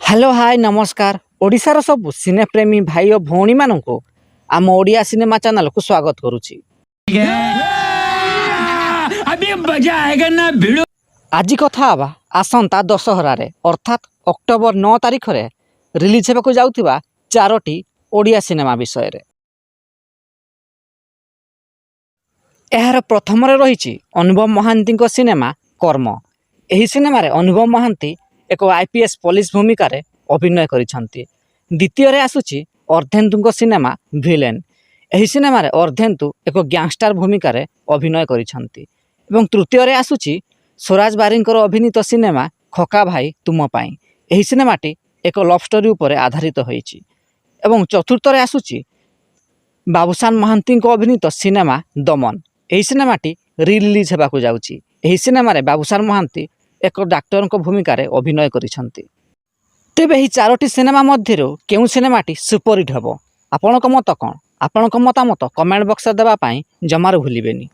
Hello hi नमस्कार ओडिशार सब सिनेप्रेमी भाई और भौणी मानू आम ओडिया सिनेमा चैनल को स्वागत करुछि। अभी मजा आएगा ना भिड़ो। आज कथा हवा आसंता दशहरार अर्थात अक्टोबर 9 तारिख रे रिलीज होगा जाउथिबा चारोटी ओडिया सिनेमा विषय रे। एहार प्रथम रही अनुभव महांती सिनेमा कर्म। एही सिनेमा रे अनुभव महांती एक आईपीएस पुलिस भूमिका रे अभिनय करिसंती। द्वितीय रे आसुची अर्धेन्दु सिनेमा विलेन। एही सिनेमा रे अर्धेन्दु एक गैंगस्टर भूमिका रे अभिनय करिसंती। एवं तृतीय रे आसुची स्वराज बारिंकर अभिनीत सिनेमा खका भाई तुम पाई। एही सिनेमाटी एक लव स्टोरी उपरे आधारित होईची। एवं चतुर्थ रे आसुची बाबूशान महांती अभिनीत सिनेमा दमन। एही सिनेमाटी रिलीज होगा जाउची। एही सिनेमा रे बाबूशान महांती एक डाक्टर भूमिका रे अभिनय करिसंती। तेबे एही चारोटी सिनेमा मध्यरु केउ सिनेमाटी सुपरहिट हबो आपणक मत कौन? आपणक मतामत कमेंट बॉक्स रे देबा पई जमारू भूलिबेनी।